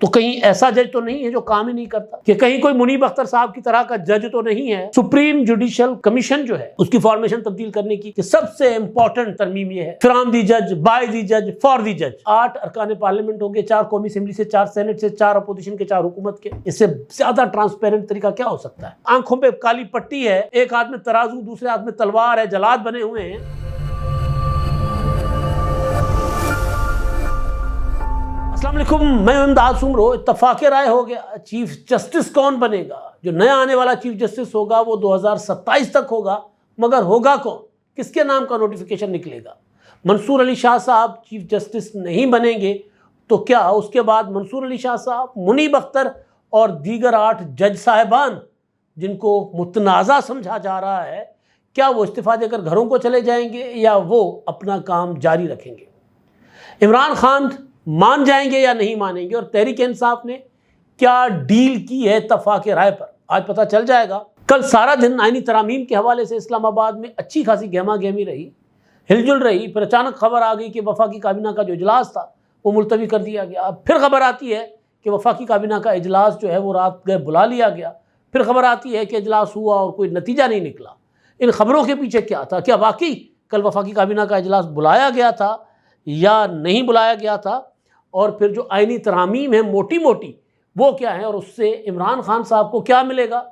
تو کہیں ایسا جج تو نہیں ہے جو کام ہی نہیں کرتا، کہ کہیں کوئی منیب اختر صاحب کی طرح کا جج تو نہیں ہے۔ سپریم جوڈیشل کمیشن جو ہے اس کی فارمیشن تبدیل کرنے کی کہ سب سے امپورٹنٹ ترمیم یہ ہے فرام دی جج، بائی دی جج، فار دی جج۔ 8 ارکان پارلیمنٹ ہوں گے، 4 قومی اسمبلی سے، 4 سینٹ سے، 4 اپوزیشن کے، 4 حکومت کے۔ اس سے زیادہ ٹرانسپیرنٹ طریقہ کیا ہو سکتا ہے؟ آنکھوں پہ کالی پٹی ہے، ایک ہاتھ میں ترازو، دوسرے ہاتھ میں تلوار ہے، جلاد بنے ہوئے ہیں۔ السلام علیکم، میں امداد سمرو۔ اتفاق رائے ہو گیا چیف جسٹس کون بنے گا۔ جو نیا آنے والا چیف جسٹس ہوگا وہ 2027 تک ہوگا، مگر ہوگا کون؟ کس کے نام کا نوٹیفیکیشن نکلے گا؟ منصور علی شاہ صاحب چیف جسٹس نہیں بنیں گے تو کیا اس کے بعد منصور علی شاہ صاحب، منیب اختر اور دیگر 8 جج صاحبان جن کو متنازع سمجھا جا رہا ہے، کیا وہ استعفیٰ دے کر گھروں کو چلے جائیں گے یا وہ اپنا کام جاری رکھیں گے؟ عمران خان مان جائیں گے یا نہیں مانیں گے؟ اور تحریک انصاف نے کیا ڈیل کی ہے اتفاق رائے پر؟ آج پتہ چل جائے گا۔ کل سارا دن آئینی ترامیم کے حوالے سے اسلام آباد میں اچھی خاصی گہما گہمی رہی، ہل جل رہی، پھر اچانک خبر آ گئی کہ وفاقی کابینہ کا جو اجلاس تھا وہ ملتوی کر دیا گیا۔ پھر خبر آتی ہے کہ وفاقی کابینہ کا اجلاس جو ہے وہ رات گئے بلا لیا گیا۔ پھر خبر آتی ہے کہ اجلاس ہوا اور کوئی نتیجہ نہیں نکلا۔ ان خبروں کے پیچھے کیا تھا؟ کیا واقعی کل وفاقی کابینہ کا اجلاس بلایا گیا تھا یا نہیں بلایا گیا تھا؟ اور پھر جو آئینی ترامیم ہیں موٹی موٹی وہ کیا ہیں، اور اس سے عمران خان صاحب کو کیا ملے گا،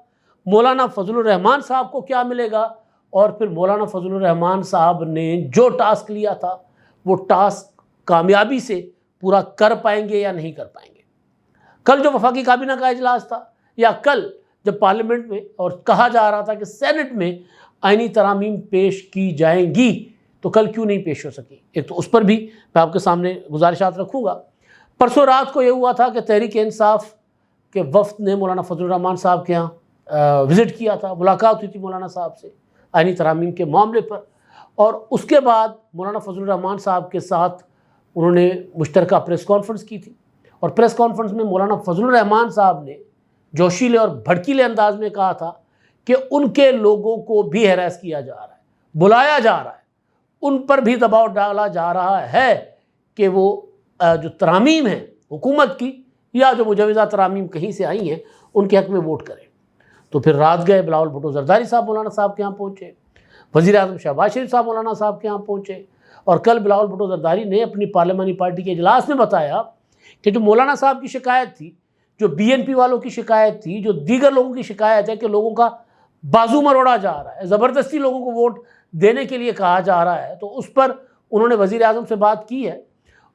مولانا فضل الرحمان صاحب کو کیا ملے گا، اور پھر مولانا فضل الرحمان صاحب نے جو ٹاسک لیا تھا وہ ٹاسک کامیابی سے پورا کر پائیں گے یا نہیں کر پائیں گے؟ کل جو وفاقی کابینہ کا اجلاس تھا، یا کل جب پارلیمنٹ میں اور کہا جا رہا تھا کہ سینٹ میں آئینی ترامیم پیش کی جائیں گی، تو کل کیوں نہیں پیش ہو سکی؟ ایک تو اس پر بھی میں آپ کے سامنے گزارشات رکھوں گا۔ پرسوں رات کو یہ ہوا تھا کہ تحریک انصاف کے وفد نے مولانا فضل الرحمان صاحب کے ہاں وزٹ کیا تھا، ملاقات ہوئی تھی مولانا صاحب سے آئینی ترامیم کے معاملے پر، اور اس کے بعد مولانا فضل الرحمان صاحب کے ساتھ انہوں نے مشترکہ پریس کانفرنس کی تھی، اور پریس کانفرنس میں مولانا فضل الرحمان صاحب نے جوشیلے اور بھڑکیلے انداز میں کہا تھا کہ ان کے لوگوں کو بھی ہراس کیا جا رہا ہے، بلایا جا رہا ہے، ان پر بھی دباؤ ڈالا جا رہا ہے کہ وہ جو ترامیم ہیں حکومت کی یا جو مجوزہ ترامیم کہیں سے آئی ہیں ان کے حق میں ووٹ کریں۔ تو پھر رات گئے بلاول بھٹو زرداری صاحب مولانا صاحب کے ہاں پہنچے، وزیر اعظم شہباز شریف صاحب مولانا صاحب کے ہاں پہنچے، اور کل بلاول بھٹو زرداری نے اپنی پارلیمانی پارٹی کے اجلاس میں بتایا کہ جو مولانا صاحب کی شکایت تھی، جو بی این پی والوں کی شکایت تھی، جو دیگر لوگوں کی شکایت ہے کہ لوگوں کا بازو مروڑا جا رہا ہے، زبردستی لوگوں کو ووٹ دینے کے لیے کہا جا رہا ہے، تو اس پر انہوں نے وزیر اعظم سے بات کی ہے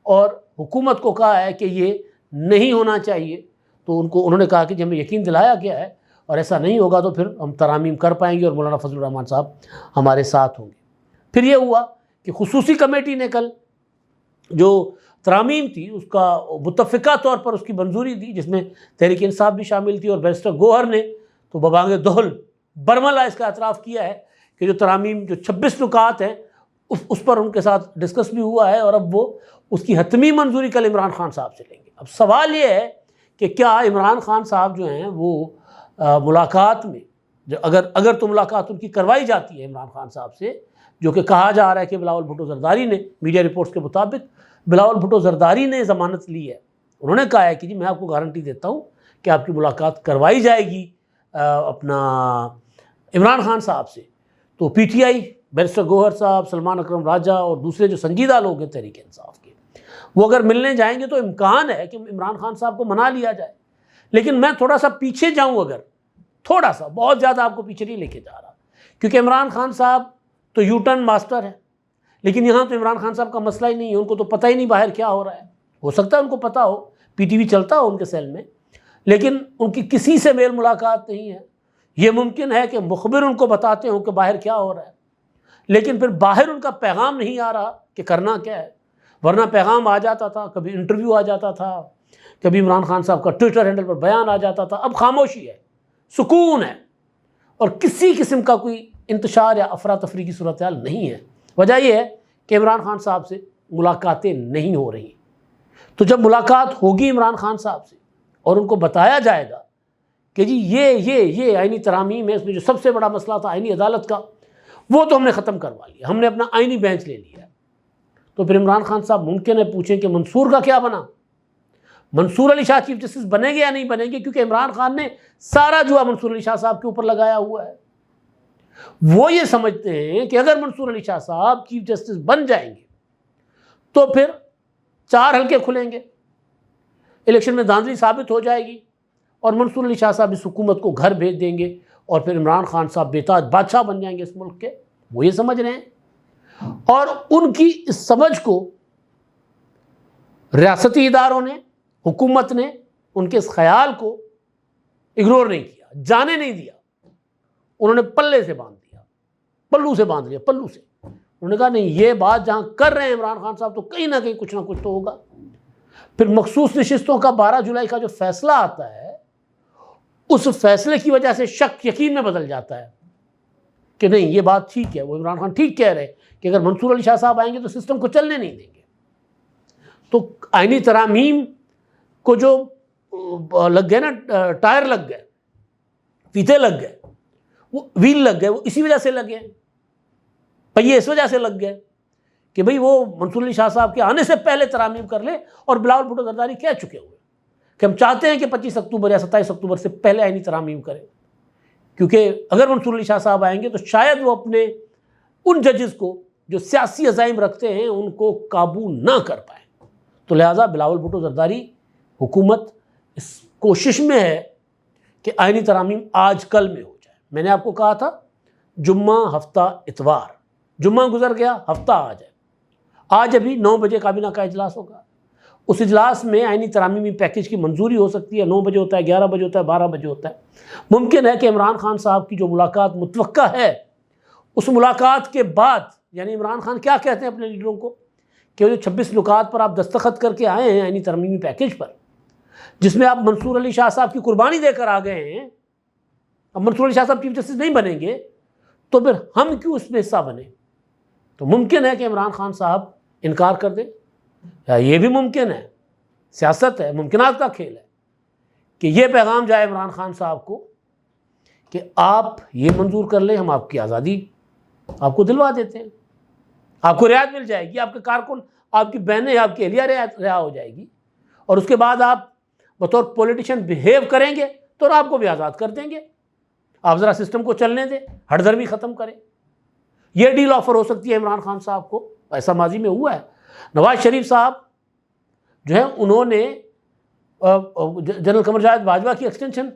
اور حکومت کو کہا ہے کہ یہ نہیں ہونا چاہیے۔ تو انہوں نے کہا کہ جب ہمیں یقین دلایا گیا ہے اور ایسا نہیں ہوگا تو پھر ہم ترامیم کر پائیں گے اور مولانا فضل الرحمان صاحب ہمارے ساتھ ہوں گے۔ پھر یہ ہوا کہ خصوصی کمیٹی نے کل جو ترامیم تھی اس کا متفقہ طور پر اس کی منظوری دی، جس میں تحریک انصاف بھی شامل تھی، اور بیرسٹر گوہر نے تو ببانگ دہل برملا اس کا اعتراف کیا ہے کہ جو ترامیم جو 26 نکات ہیں اس پر ان کے ساتھ ڈسکس بھی ہوا ہے، اور اب وہ اس کی حتمی منظوری کل عمران خان صاحب سے لیں گے۔ اب سوال یہ ہے کہ کیا عمران خان صاحب جو ہیں وہ ملاقات میں اگر تو ملاقات ان کی کروائی جاتی ہے عمران خان صاحب سے، جو کہ کہا جا رہا ہے کہ بلاول بھٹو زرداری نے، میڈیا رپورٹس کے مطابق بلاول بھٹو زرداری نے ضمانت لی ہے، انہوں نے کہا ہے کہ جی میں آپ کو گارنٹی دیتا ہوں کہ آپ کی ملاقات کروائی جائے گی اپنا عمران خان صاحب سے، تو پی ٹی آئی، بیرسٹر گوہر صاحب، سلمان اکرم راجہ اور دوسرے جو سنجیدہ لوگ ہیں تحریک انصاف کے، وہ اگر ملنے جائیں گے تو امکان ہے کہ عمران خان صاحب کو منا لیا جائے۔ لیکن میں تھوڑا سا پیچھے جاؤں، اگر تھوڑا سا، بہت زیادہ آپ کو پیچھے نہیں لے کے جا رہا، کیونکہ عمران خان صاحب تو یو ٹرن ماسٹر ہے، لیکن یہاں تو عمران خان صاحب کا مسئلہ ہی نہیں ہے، ان کو تو پتہ ہی نہیں باہر کیا ہو رہا ہے۔ ہو سکتا ہے ان کو پتہ ہو، پی ٹی وی چلتا ہو ان کے سیل میں، لیکن ان کی کسی سے میل ملاقات نہیں ہے۔ یہ ممکن ہے کہ مخبر ان کو بتاتے ہوں کہ باہر کیا ہو رہا ہے، لیکن پھر باہر ان کا پیغام نہیں آ رہا کہ کرنا کیا ہے، ورنہ پیغام آ جاتا تھا، کبھی انٹرویو آ جاتا تھا، کبھی عمران خان صاحب کا ٹویٹر ہینڈل پر بیان آ جاتا تھا۔ اب خاموشی ہے، سکون ہے، اور کسی قسم کا کوئی انتشار یا افراتفری کی صورتحال نہیں ہے۔ وجہ یہ ہے کہ عمران خان صاحب سے ملاقاتیں نہیں ہو رہی۔ تو جب ملاقات ہوگی عمران خان صاحب سے اور ان کو بتایا جائے گا کہ جی یہ آئینی ترامیم ہے، اس میں جو سب سے بڑا مسئلہ تھا آئینی عدالت کا، وہ تو ہم نے ختم کروا لیا، ہم نے اپنا آئینی بینچ لے لیا ہے، تو پھر عمران خان صاحب ممکن ہے پوچھیں کہ منصور کا کیا بنا، منصور علی شاہ چیف جسٹس بنیں گے یا نہیں بنیں گے، کیونکہ عمران خان نے سارا جوا منصور علی شاہ صاحب کے اوپر لگایا ہوا ہے۔ وہ یہ سمجھتے ہیں کہ اگر منصور علی شاہ صاحب چیف جسٹس بن جائیں گے تو پھر 4 حلقے کھلیں گے، الیکشن میں دھاندلی ثابت ہو جائے گی، اور منصور علی شاہ صاحب اس حکومت کو گھر بھیج دیں گے، اور پھر عمران خان صاحب بے تاج بادشاہ بن جائیں گے اس ملک کے۔ وہ یہ سمجھ رہے ہیں، اور ان کی اس سمجھ کو ریاستی اداروں نے، حکومت نے ان کے اس خیال کو اگنور نہیں کیا، جانے نہیں دیا۔ انہوں نے پلے سے باندھ دیا، پلو سے باندھ لیا، پلو سے۔ انہوں نے کہا نہیں، یہ بات جہاں کر رہے ہیں عمران خان صاحب تو کہیں نہ کہیں کچھ نہ کچھ تو ہوگا۔ پھر مخصوص نشستوں کا 12 جولائی کا جو فیصلہ آتا ہے، اس فیصلے کی وجہ سے شک یقین میں بدل جاتا ہے کہ نہیں، یہ بات ٹھیک ہے، وہ عمران خان ٹھیک کہہ رہے ہیں کہ اگر منصور علی شاہ صاحب آئیں گے تو سسٹم کو چلنے نہیں دیں گے۔ تو آئینی ترامیم کو جو لگ گئے نا، ٹائر لگ گئے، فیتے لگ گئے، وہ ویل لگ گئے، وہ اسی وجہ سے لگے، پہیے اس وجہ سے لگ گئے کہ بھئی وہ منصور علی شاہ صاحب کے آنے سے پہلے ترامیم کر لے، اور بلاول بھٹو زرداری کہہ چکے ہوئے کہ ہم چاہتے ہیں کہ 25 اکتوبر یا 27 اکتوبر سے پہلے آئینی ترامیم کریں، کیونکہ اگر منصور علی شاہ صاحب آئیں گے تو شاید وہ اپنے ان ججز کو جو سیاسی عزائم رکھتے ہیں ان کو قابو نہ کر پائیں۔ تو لہٰذا بلاول بھٹو زرداری حکومت اس کوشش میں ہے کہ آئینی ترامیم آج کل میں ہو جائے۔ میں نے آپ کو کہا تھا جمعہ، ہفتہ، اتوار، جمعہ گزر گیا، ہفتہ آج ہے، آج ابھی 9 بجے کابینہ کا اجلاس ہوگا۔ اس اجلاس میں آئینی ترامیمی پیکیج کی منظوری ہو سکتی ہے، 9 بجے ہوتا ہے، 11 بجے ہوتا ہے، 12 بجے ہوتا ہے۔ ممکن ہے کہ عمران خان صاحب کی جو ملاقات متوقع ہے، اس ملاقات کے بعد، یعنی عمران خان کیا کہتے ہیں اپنے لیڈروں کو کہ وہ جو 26 نکات پر آپ دستخط کر کے آئے ہیں آئینی ترمیمی پیکیج پر، جس میں آپ منصور علی شاہ صاحب کی قربانی دے کر آ گئے ہیں، اب منصور علی شاہ صاحب چیف جسٹس نہیں بنیں گے تو پھر ہم کیوں اس میں حصہ بنیں؟ تو ممکن ہے کہ عمران خان صاحب انکار کر دیں، یا یہ بھی ممکن ہے، سیاست ہے، ممکنات کا کھیل ہے، کہ یہ پیغام جائے عمران خان صاحب کو کہ آپ یہ منظور کر لیں، ہم آپ کی آزادی آپ کو دلوا دیتے ہیں، آپ کو رعایت مل جائے گی، آپ کے کارکن، آپ کی بہنیں، آپ کی اہلیہ رہا ہو جائے گی، اور اس کے بعد آپ بطور پولیٹیشین بیہیو کریں گے تو آپ کو بھی آزاد کر دیں گے۔ آپ ذرا سسٹم کو چلنے دیں، ہٹ دھرمی ختم کریں۔ یہ ڈیل آفر ہو سکتی ہے عمران خان صاحب کو، ایسا ماضی میں ہوا ہے۔ نواز شریف صاحب جو ہے انہوں نے جنرل قمر جاوید باجوہ کی ایکسٹینشن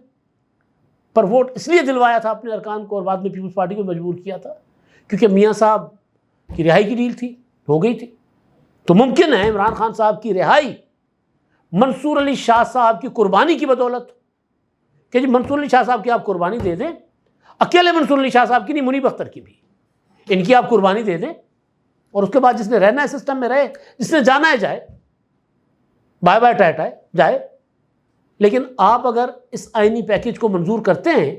پر ووٹ اس لیے دلوایا تھا اپنے ارکان کو، اور بعد میں پیپلز پارٹی کو مجبور کیا تھا، کیونکہ میاں صاحب کی رہائی کی ڈیل تھی، ہو گئی تھی۔ تو ممکن ہے عمران خان صاحب کی رہائی منصور علی شاہ صاحب کی قربانی کی بدولت، کہ جی منصور علی شاہ صاحب کی آپ قربانی دے دیں، اکیلے منصور علی شاہ صاحب کی نہیں، منیب اختر کی بھی، ان کی آپ قربانی دے دیں، اور اس کے بعد جس نے رہنا ہے سسٹم میں رہے، جس نے جانا ہے جائے، بائے بائے ٹائے جائے۔ لیکن آپ اگر اس آئینی پیکیج کو منظور کرتے ہیں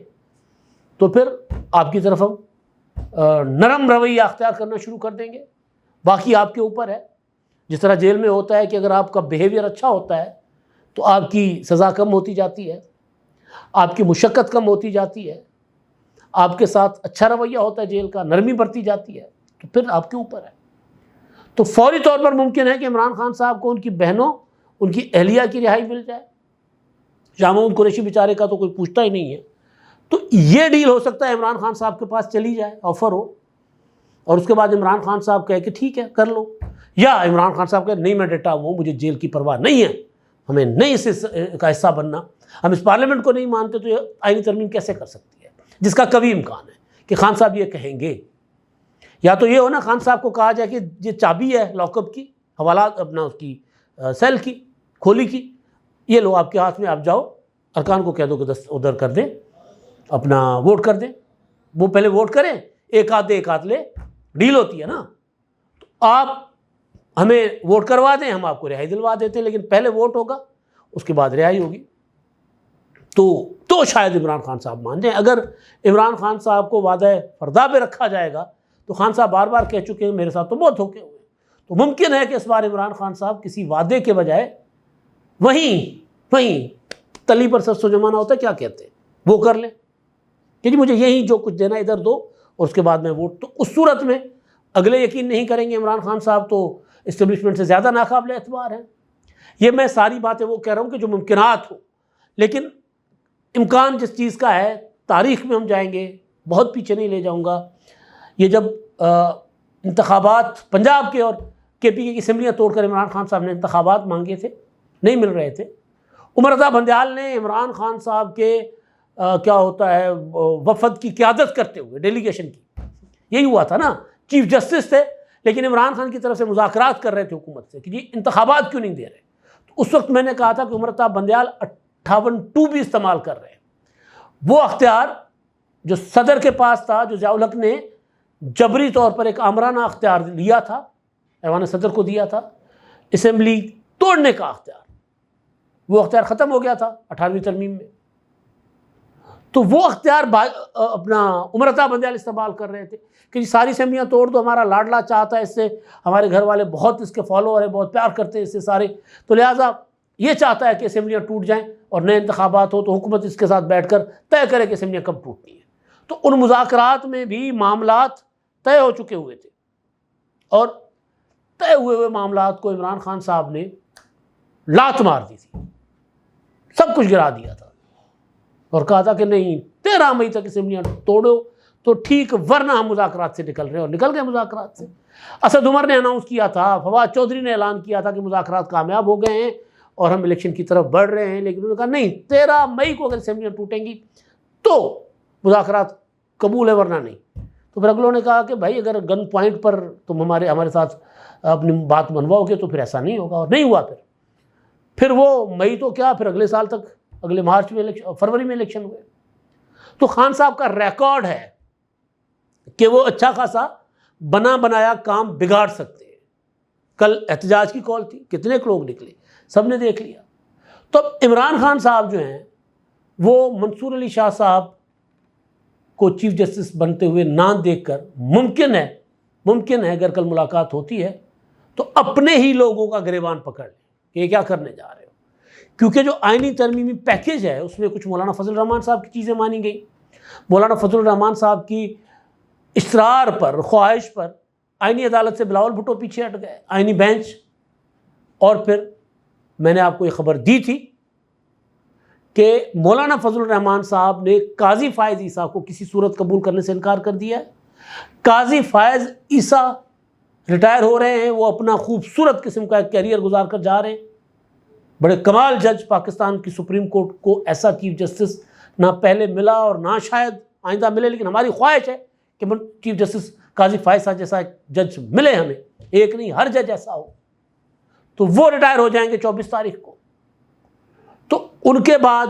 تو پھر آپ کی طرف ہم نرم رویہ اختیار کرنا شروع کر دیں گے، باقی آپ کے اوپر ہے۔ جس طرح جیل میں ہوتا ہے کہ اگر آپ کا بیہیویئر اچھا ہوتا ہے تو آپ کی سزا کم ہوتی جاتی ہے، آپ کی مشقت کم ہوتی جاتی ہے، آپ کے ساتھ اچھا رویہ ہوتا ہے جیل کا، نرمی برتی جاتی ہے، تو پھر آپ کے اوپر ہے۔ تو فوری طور پر ممکن ہے کہ عمران خان صاحب کو ان کی بہنوں، ان کی اہلیہ کی رہائی مل جائے، شاہ محمود قریشی بیچارے کا تو کوئی پوچھتا ہی نہیں ہے۔ تو یہ ڈیل ہو سکتا ہے عمران خان صاحب کے پاس چلی جائے، آفر ہو، اور اس کے بعد عمران خان صاحب کہے کہ ٹھیک ہے کر لو، یا عمران خان صاحب کہے نہیں میں ڈٹا ہوں، مجھے جیل کی پرواہ نہیں ہے، ہمیں نہیں اس کا حصہ بننا، ہم اس پارلیمنٹ کو نہیں مانتے، تو یہ آئینی ترمیم کیسے کر سکتی ہے، جس کا کبھی امکان ہے کہ خان صاحب یہ کہیں گے۔ یا تو یہ ہو نا خان صاحب کو کہا جائے کہ یہ چابی ہے لاک اپ کی، حوالات اپنا اس کی سیل کی، کھولی کی، یہ لو آپ کے ہاتھ میں، آپ جاؤ ارکان کو کہہ دو کہ ادھر کر دیں، اپنا ووٹ کر دیں، وہ پہلے ووٹ کریں، ایک ہاتھ لے، ڈیل ہوتی ہے نا، تو آپ ہمیں ووٹ کروا دیں، ہم آپ کو رہائی دلوا دیتے ہیں، لیکن پہلے ووٹ ہوگا، اس کے بعد رہائی ہوگی۔ تو شاید عمران خان صاحب مان جائیں۔ اگر عمران خان صاحب کو وعدہ فردا پہ رکھا جائے گا تو خان صاحب بار بار کہہ چکے ہیں میرے ساتھ تو بہت دھوکے ہوئے، تو ممکن ہے کہ اس بار عمران خان صاحب کسی وعدے کے بجائے وہیں تلی پر سرسوں جمانا ہوتا ہے، کیا کہتے ہیں، وہ کر لیں کہ جی مجھے یہی جو کچھ دینا ادھر دو، اور اس کے بعد میں ووٹ۔ تو اس صورت میں اگلے یقین نہیں کریں گے عمران خان صاحب تو اسٹیبلشمنٹ سے زیادہ ناقابل اعتبار ہیں۔ یہ میں ساری باتیں وہ کہہ رہا ہوں کہ جو ممکنات ہو، لیکن امکان جس چیز کا ہے، تاریخ میں ہم جائیں گے، بہت پیچھے نہیں لے جاؤں گا. یہ جب انتخابات پنجاب کے اور کے پی کے کی اسمبلیاں توڑ کر عمران خان صاحب نے انتخابات مانگے تھے، نہیں مل رہے تھے، عمر رضا بندیال نے عمران خان صاحب کے کیا ہوتا ہے وفد کی قیادت کرتے ہوئے، ڈیلیگیشن کی، یہی ہوا تھا نا، چیف جسٹس تھے لیکن عمران خان کی طرف سے مذاکرات کر رہے تھے حکومت سے کہ جی انتخابات کیوں نہیں دے رہے. تو اس وقت میں نے کہا تھا کہ عمر رضا بندیال 58(2) بھی استعمال کر رہے ہیں. وہ اختیار جو صدر کے پاس تھا، جو ضیاء الحق نے جبری طور پر ایک آمرانہ اختیار لیا تھا، ایوان صدر کو دیا تھا، اسمبلی توڑنے کا اختیار، وہ اختیار ختم ہو گیا تھا 18ویں ترمیم میں. تو وہ اختیار اپنا عمر رضا بندیال استعمال کر رہے تھے کہ جی ساری اسمبلیاں توڑ دو، ہمارا لاڈلا چاہتا ہے اس سے، ہمارے گھر والے بہت اس کے فالوور ہیں، بہت پیار کرتے ہیں اس سے سارے، تو لہٰذا یہ چاہتا ہے کہ اسمبلیاں ٹوٹ جائیں اور نئے انتخابات ہو تو حکومت اس کے ساتھ بیٹھ کر طے کرے کہ اسمبلیاں کب ٹوٹتی ہیں. تو ان مذاکرات میں بھی معاملات طے ہو چکے ہوئے تھے، اور طے ہوئے معاملات کو عمران خان صاحب نے لات مار دی تھی، سب کچھ گرا دیا تھا اور کہا تھا کہ نہیں 13 مئی تک اسمبلیاں توڑو تو ٹھیک، ورنہ ہم مذاکرات سے نکل رہے ہیں، اور نکل گئے مذاکرات سے. اسد عمر نے اناؤنس کیا تھا، فواد چودھری نے اعلان کیا تھا کہ مذاکرات کامیاب ہو گئے ہیں اور ہم الیکشن کی طرف بڑھ رہے ہیں، لیکن انہوں نے کہا نہیں 13 مئی کو اگر اسمبلیاں ٹوٹیں گی تو مذاکرات قبول ہے ورنہ نہیں. تو پھر اگلوں نے کہا کہ بھائی اگر گن پوائنٹ پر تم ہمارے ساتھ اپنی بات منواؤ گے تو پھر ایسا نہیں ہوگا، اور نہیں ہوا. پھر وہ مئی تو کیا، پھر اگلے سال تک، اگلے مارچ میں فروری میں الیکشن ہوئے. تو خان صاحب کا ریکارڈ ہے کہ وہ اچھا خاصا بنا بنایا کام بگاڑ سکتے ہیں. کل احتجاج کی کال تھی، کتنے لوگ نکلے، سب نے دیکھ لیا. تو اب عمران خان صاحب جو ہیں وہ منصور علی شاہ صاحب کو چیف جسٹس بنتے ہوئے نہ دیکھ کر ممکن ہے اگر کل ملاقات ہوتی ہے تو اپنے ہی لوگوں کا گریبان پکڑ لیں کہ یہ کیا کرنے جا رہے ہو. کیونکہ جو آئینی ترمیمی پیکیج ہے اس میں کچھ مولانا فضل الرحمان صاحب کی چیزیں مانی گئی. مولانا فضل الرحمان صاحب کی اصرار پر، خواہش پر آئینی عدالت سے بلاول بھٹو پیچھے ہٹ گئے، آئینی بینچ. اور پھر میں نے آپ کو یہ خبر دی تھی کہ مولانا فضل الرحمان صاحب نے قاضی فائز عیسیٰ کو کسی صورت قبول کرنے سے انکار کر دیا ہے. قاضی فائز عیسیٰ ریٹائر ہو رہے ہیں، وہ اپنا خوبصورت قسم کا ایک کیریئر گزار کر جا رہے ہیں، بڑے کمال جج. پاکستان کی سپریم کورٹ کو ایسا چیف جسٹس نہ پہلے ملا اور نہ شاید آئندہ ملے، لیکن ہماری خواہش ہے کہ چیف جسٹس قاضی فائز صاحب جیسا ایک جج ملے ہمیں، ایک نہیں ہر جج ایسا ہو. تو وہ ریٹائر ہو جائیں گے 24 تاریخ کو. تو ان کے بعد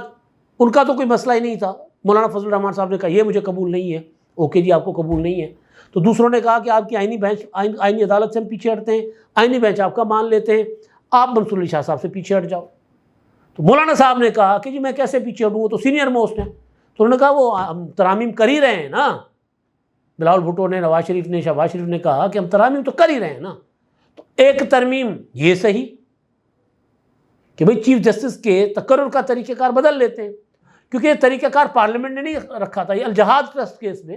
ان کا تو کوئی مسئلہ ہی نہیں تھا. مولانا فضل الرحمان صاحب نے کہا یہ مجھے قبول نہیں ہے، اوکے جی آپ کو قبول نہیں ہے. تو دوسروں نے کہا کہ آپ کی آئینی عدالت سے ہم پیچھے ہٹتے ہیں، آئینی بینچ آپ کا مان لیتے ہیں، آپ منصور علی شاہ صاحب سے پیچھے ہٹ جاؤ. تو مولانا صاحب نے کہا کہ جی میں کیسے پیچھے ہٹوں، وہ تو سینئر موسٹ ہیں. تو انہوں نے کہا وہ ہم ترامیم کر ہی رہے ہیں نا. بلاول بھٹو نے، نواز شریف نے، شہباز شریف نے کہا کہ ہم ترامیم تو کر ہی رہے ہیں نا. تو ایک ترمیم یہ صحیح کہ بھئی چیف جسٹس کے تقرر کا طریقہ کار بدل لیتے ہیں، کیونکہ یہ طریقہ کار پارلیمنٹ نے نہیں رکھا تھا. یہ الجہاد ٹرسٹ کیس میں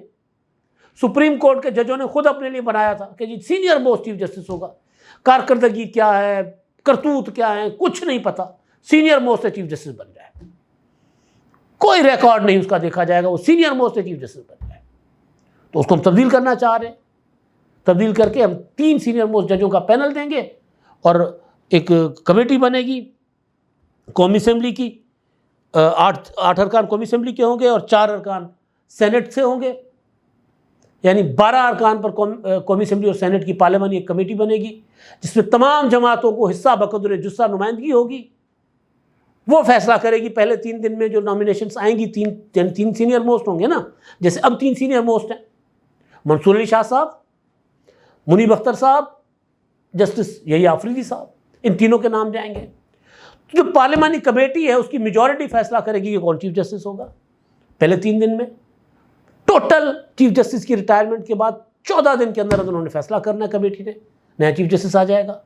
سپریم کورٹ کے ججوں نے خود اپنے لیے بنایا تھا کہ جی سینئر موسٹ چیف جسٹس ہوگا، کارکردگی کیا ہے، کرتوت کیا ہے، کچھ نہیں پتہ، سینئر موسٹ چیف جسٹس بن جائے، کوئی ریکارڈ نہیں اس کا دیکھا جائے گا، وہ سینئر موسٹ چیف جسٹس بن جائے. تو اس کو ہم تبدیل کرنا چاہ رہے ہیں. تبدیل کر کے ہم 3 سینئر موسٹ ججوں کا پینل دیں گے اور ایک کمیٹی بنے گی قومی اسمبلی کی. 8 ارکان قومی اسمبلی کے ہوں گے اور 4 ارکان سینٹ سے ہوں گے، یعنی 12 ارکان پر قومی اسمبلی اور سینٹ کی پارلیمانی ایک کمیٹی بنے گی جس میں تمام جماعتوں کو حصہ بقدر جثہ نمائندگی ہوگی. وہ فیصلہ کرے گی پہلے 3 دن میں جو نامینیشنز آئیں گی. 3 سینئر موسٹ ہوں گے نا، جیسے اب 3 سینئر موسٹ ہیں، منصور علی شاہ صاحب، منیب اختر صاحب، جسٹس یحییٰ آفریدی صاحب، ان تینوں کے نام جائیں گے. جو پارلیمانی کمیٹی ہے اس کی میجورٹی فیصلہ کرے گی کہ کون چیف جسٹس ہوگا پہلے 3 دن میں. ٹوٹل چیف جسٹس کی ریٹائرمنٹ کے بعد 14 دن کے اندر انہوں نے فیصلہ کرنا ہے کمیٹی نے، نیا چیف جسٹس آ جائے گا.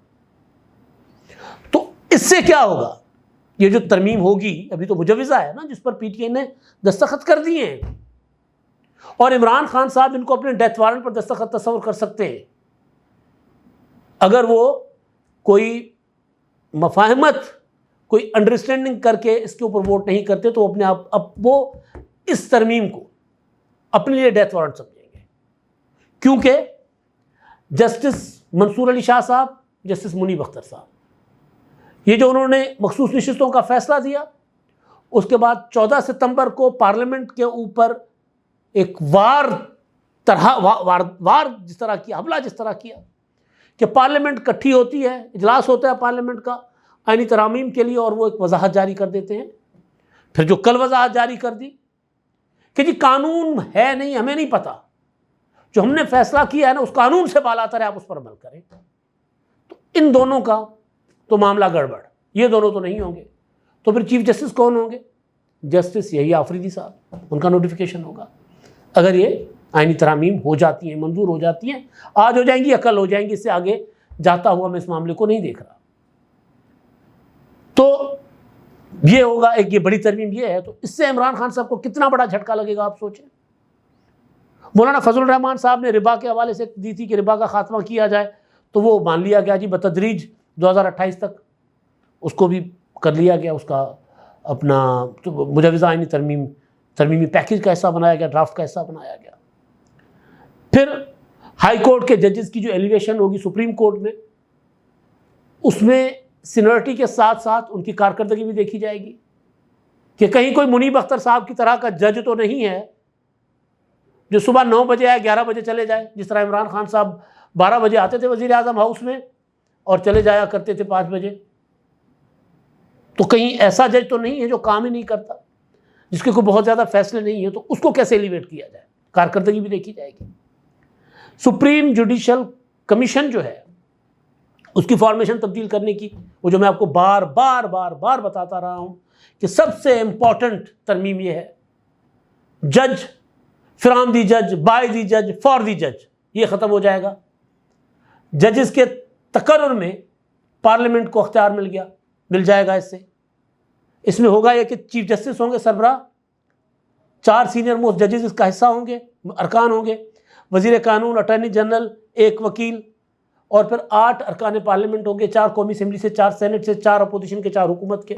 تو اس سے کیا ہوگا، یہ جو ترمیم ہوگی ابھی تو مجوزہ ہے نا جس پر پی ٹی آئی نے دستخط کر دیے ہیں، اور عمران خان صاحب ان کو اپنے ڈیتھ وارنٹ پر دستخط تصور کر سکتے ہیں. اگر وہ کوئی مفاہمت کوئی انڈرسٹینڈنگ کر کے اس کے اوپر ووٹ نہیں کرتے تو اپنے آپ اب وہ اس ترمیم کو اپنے لیے ڈیتھ وارنٹ سمجھیں گے، کیونکہ جسٹس منصور علی شاہ صاحب، جسٹس منیب اختر صاحب، یہ جو انہوں نے مخصوص نشستوں کا فیصلہ دیا، اس کے بعد 14 ستمبر کو پارلیمنٹ کے اوپر ایک وار جس طرح کیا، حملہ جس طرح کیا کہ پارلیمنٹ کٹھی ہوتی ہے، اجلاس ہوتا ہے پارلیمنٹ کا آئینی ترامیم کے لیے، اور وہ ایک وضاحت جاری کر دیتے ہیں۔ پھر جو کل وضاحت جاری کر دی کہ جی قانون ہے نہیں، ہمیں نہیں پتہ، جو ہم نے فیصلہ کیا ہے نا اس قانون سے بالا تر ہے، آپ اس پر عمل کریں۔ تو ان دونوں کا تو معاملہ گڑبڑ، یہ دونوں تو نہیں ہوں گے، تو پھر چیف جسٹس کون ہوں گے؟ جسٹس یہی آفریدی صاحب، ان کا نوٹیفیکیشن ہوگا اگر یہ آئینی ترامیم ہو جاتی ہیں، منظور ہو جاتی ہیں، آج ہو جائیں گی یا کل ہو جائیں گی، اس سے آگے جاتا ہوا میں اس معاملے کو نہیں دیکھ رہا۔ تو یہ ہوگا ایک، یہ بڑی ترمیم یہ ہے، تو اس سے عمران خان صاحب کو کتنا بڑا جھٹکا لگے گا آپ سوچیں۔ مولانا فضل الرحمان صاحب نے ربا کے حوالے سے دی تھی کہ ربا کا خاتمہ کیا جائے، تو وہ مان لیا گیا جی بتدریج 2028 تک اس کو بھی کر لیا گیا، اس کا اپنا مجوزہ آئینی ترمیمی پیکج کا حصہ بنایا گیا، ڈرافٹ کا حصہ بنایا گیا۔ پھر ہائی کورٹ کے ججز کی جو ایلیویشن ہوگی سپریم کورٹ میں، اس میں سینئرٹی کے ساتھ ساتھ ان کی کارکردگی بھی دیکھی جائے گی کہ کہیں کوئی منیب اختر صاحب کی طرح کا جج تو نہیں ہے جو صبح 9 بجے آئے 11 بجے چلے جائے، جس طرح عمران خان صاحب 12 بجے آتے تھے وزیر اعظم ہاؤس میں اور چلے جایا کرتے تھے 5 بجے۔ تو کہیں ایسا جج تو نہیں ہے جو کام ہی نہیں کرتا، جس کے کوئی بہت زیادہ فیصلے نہیں ہیں، تو اس کو کیسے ایلیویٹ کیا جائے، کارکردگی بھی دیکھی جائے گی۔ سپریم جوڈیشل کمیشن جو ہے اس کی فارمیشن تبدیل کرنے کی، وہ جو میں آپ کو بار بار بتاتا رہا ہوں کہ سب سے امپورٹنٹ ترمیم یہ ہے، جج فرام دی جج، بائی دی جج، فار دی جج، یہ ختم ہو جائے گا۔ ججز کے تقرر میں پارلیمنٹ کو اختیار مل جائے گا۔ اس میں ہوگا یہ کہ چیف جسٹس ہوں گے سربراہ، 4 سینئر موسٹ ججز اس کا حصہ ہوں گے، ارکان ہوں گے، وزیر قانون، اٹارنی جنرل، 1 وکیل، اور پھر 8 ارکان پارلیمنٹ ہوں گے، 4 قومی اسمبلی سے، 4 سینٹ سے، 4 اپوزیشن کے، 4 حکومت کے۔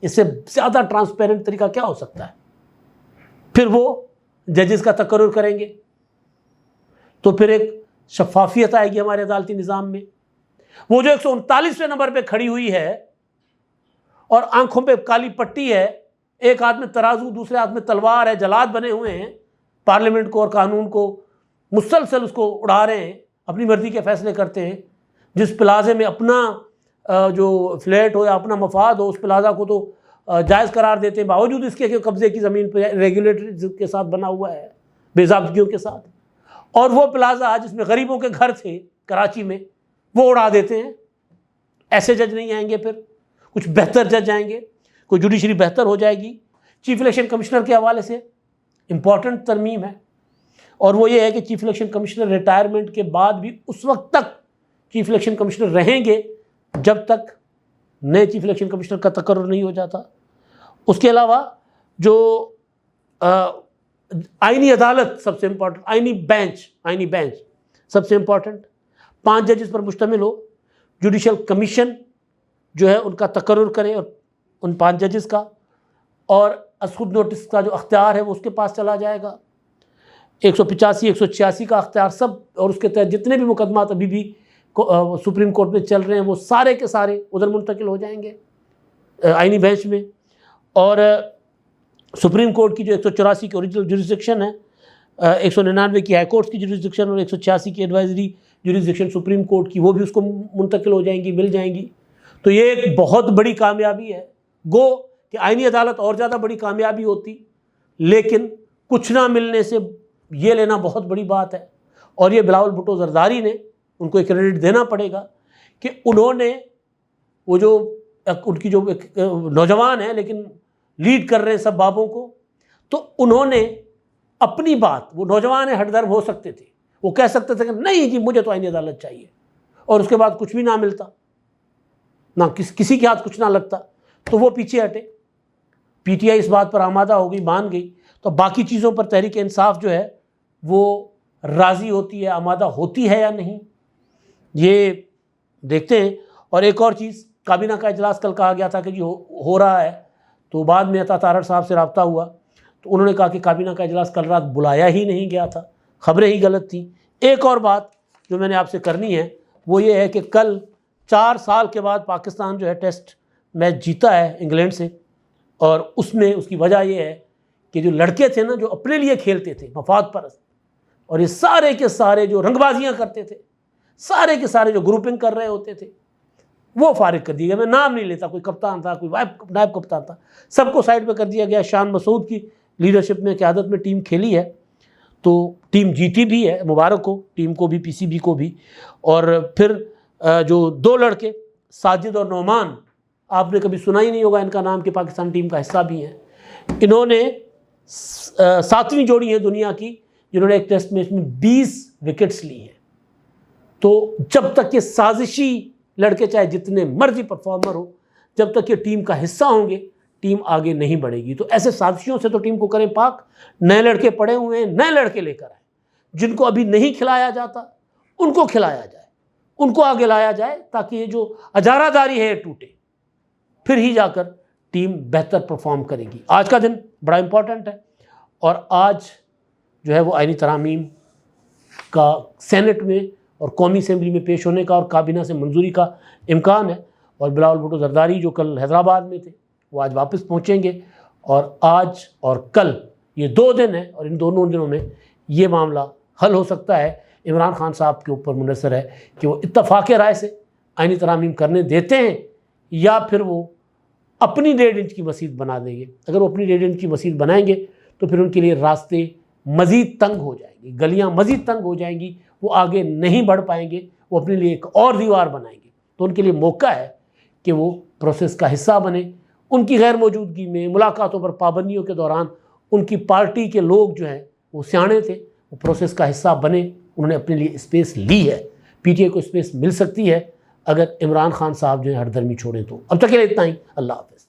اس سے زیادہ ٹرانسپیرنٹ طریقہ کیا ہو سکتا ہے؟ پھر وہ ججز کا تقرر کریں گے، تو پھر ایک شفافیت آئے گی ہمارے عدالتی نظام میں۔ وہ جو 139ویں نمبر پہ کھڑی ہوئی ہے اور آنکھوں پہ کالی پٹی ہے، ایک ہاتھ میں ترازو دوسرے ہاتھ میں تلوار ہے، جلاد بنے ہوئے ہیں، پارلیمنٹ کو اور قانون کو مسلسل اس کو اڑا رہے ہیں، اپنی مرضی کے فیصلے کرتے ہیں۔ جس پلازے میں اپنا جو فلیٹ ہو یا اپنا مفاد ہو، اس پلازا کو تو جائز قرار دیتے ہیں، باوجود اس کے کہ قبضے کی زمین پہ ریگولیٹری کے ساتھ بنا ہوا ہے، بے ضابطگیوں کے ساتھ۔ اور وہ پلازا جس میں غریبوں کے گھر تھے کراچی میں، وہ اڑا دیتے ہیں۔ ایسے جج نہیں آئیں گے، پھر کچھ بہتر جج آئیں گے، کوئی جوڈیشری بہتر ہو جائے گی۔ چیف الیکشن کمشنر کے حوالے سے امپورٹنٹ ترمیم ہے، اور وہ یہ ہے کہ چیف الیکشن کمشنر ریٹائرمنٹ کے بعد بھی اس وقت تک چیف الیکشن کمشنر رہیں گے جب تک نئے چیف الیکشن کمشنر کا تقرر نہیں ہو جاتا۔ اس کے علاوہ جو آئینی عدالت سب سے امپورٹنٹ، آئینی بینچ سب سے امپورٹنٹ، 5 ججز پر مشتمل ہو، جوڈیشل کمیشن جو ہے ان کا تقرر کرے، اور ان 5 ججز کا، اور از خود نوٹس کا جو اختیار ہے وہ اس کے پاس چلا جائے گا۔ 185 186 کا اختیار سب، اور اس کے تحت جتنے بھی مقدمات ابھی بھی سپریم کورٹ میں چل رہے ہیں وہ سارے کے سارے ادھر منتقل ہو جائیں گے آئینی بینچ میں۔ اور سپریم کورٹ کی جو 184 کی اوریجنل جوریسڈکشن ہے، 199 کی ہائی کورٹس کی جوریسڈکشن اور 186 کی ایڈوائزری جوریسڈکشن سپریم کورٹ کی، وہ بھی اس کو منتقل ہو جائیں گی، مل جائیں گی۔ تو یہ ایک بہت بڑی کامیابی ہے۔ گو کہ آئینی عدالت اور زیادہ بڑی کامیابی ہوتی، لیکن کچھ نہ ملنے سے یہ لینا بہت بڑی بات ہے۔ اور یہ بلاول بھٹو زرداری نے، ان کو ایک کریڈٹ دینا پڑے گا کہ انہوں نے وہ جو ان کی جو نوجوان ہیں لیکن لیڈ کر رہے ہیں سب بابوں کو، تو انہوں نے اپنی بات، وہ نوجوان ہٹ درب ہو سکتے تھے، وہ کہہ سکتے تھے کہ نہیں جی مجھے تو آئینی عدالت چاہیے، اور اس کے بعد کچھ بھی نہ ملتا، نہ کسی کے ہاتھ کچھ نہ لگتا، تو وہ پیچھے ہٹے۔ پی ٹی آئی اس بات پر آمادہ ہو گئی، مان گئی، تو باقی چیزوں پر تحریک انصاف جو ہے وہ راضی ہوتی ہے، آمادہ ہوتی ہے یا نہیں، یہ دیکھتے ہیں۔ اور ایک اور چیز کابینہ کا اجلاس کل کہا گیا تھا کہ جی ہو رہا ہے، تو بعد میں عطا طاہر صاحب سے رابطہ ہوا تو انہوں نے کہا کہ کابینہ کا اجلاس کل رات بلایا ہی نہیں گیا تھا، خبریں ہی غلط تھیں۔ ایک اور بات جو میں نے آپ سے کرنی ہے وہ یہ ہے کہ کل 4 سال کے بعد پاکستان جو ہے ٹیسٹ میچ جیتا ہے انگلینڈ سے، اور اس میں اس کی وجہ یہ ہے کہ جو لڑکے تھے نا جو اپنے لیے کھیلتے تھے، مفاد پرست، اور یہ سارے کے سارے جو رنگ بازیاں کرتے تھے، سارے کے سارے جو گروپنگ کر رہے ہوتے تھے، وہ فارغ کر دیے گئے۔ میں نام نہیں لیتا، کوئی کپتان تھا، کوئی نائب کپتان تھا، سب کو سائڈ پہ کر دیا گیا۔ شان مسعود کی لیڈرشپ میں، قیادت میں ٹیم کھیلی ہے تو ٹیم جیتی بھی ہے، مبارک ہو ٹیم کو بھی، پی سی بی کو بھی۔ اور پھر جو 2 لڑکے ساجد اور نعمان، آپ نے کبھی سنا ہی نہیں ہوگا ان کا نام کہ پاکستان ٹیم کا حصہ بھی ہیں، انہوں نے 7ویں جوڑی ہے دنیا کی جنہوں نے ایک ٹیسٹ میچ میں 20 وکٹس لی ہیں۔ تو جب تک یہ سازشی لڑکے چاہے جتنے مرضی پرفارمر ہو، جب تک یہ ٹیم کا حصہ ہوں گے ٹیم آگے نہیں بڑھے گی۔ تو ایسے سازشیوں سے تو ٹیم کو کریں پاک۔ نئے لڑکے پڑے ہوئے ہیں، نئے لڑکے لے کر آئیں، جن کو ابھی نہیں کھلایا جاتا ان کو کھلایا جائے، ان کو آگے لایا جائے، تاکہ یہ جو اجارہ داری ہے یہ ٹوٹے، پھر ہی جا کر ٹیم بہتر پرفارم کرے گی۔ آج کا دن بڑا امپورٹنٹ ہے، اور آج جو ہے وہ آئینی ترامیم کا سینٹ میں اور قومی اسمبلی میں پیش ہونے کا اور کابینہ سے منظوری کا امکان ہے، اور بلاول بھٹو زرداری جو کل حیدرآباد میں تھے وہ آج واپس پہنچیں گے، اور آج اور کل یہ 2 دن ہیں، اور ان دونوں دنوں میں یہ معاملہ حل ہو سکتا ہے۔ عمران خان صاحب کے اوپر منحصر ہے کہ وہ اتفاق رائے سے آئینی ترامیم کرنے دیتے ہیں یا پھر وہ اپنی 1.5 انچ کی مسجد بنا دیں گے۔ اگر وہ اپنی 1.5 انچ کی مسجد بنائیں گے تو پھر ان کے لیے راستے مزید تنگ ہو جائیں گے، گلیاں مزید تنگ ہو جائیں گی، وہ آگے نہیں بڑھ پائیں گے، وہ اپنے لیے ایک اور دیوار بنائیں گے۔ تو ان کے لیے موقع ہے کہ وہ پروسیس کا حصہ بنے۔ ان کی غیر موجودگی میں، ملاقاتوں پر پابندیوں کے دوران، ان کی پارٹی کے لوگ جو ہیں وہ سیانے تھے، وہ پروسیس کا حصہ بنے، انہوں نے اپنے لیے اسپیس لی ہے۔ پی ٹی آئی کو اسپیس مل سکتی ہے اگر عمران خان صاحب جو ہے ہٹ درمی چھوڑیں تو۔ اب تک کے لیے اتنا ہی، اللہ حافظ۔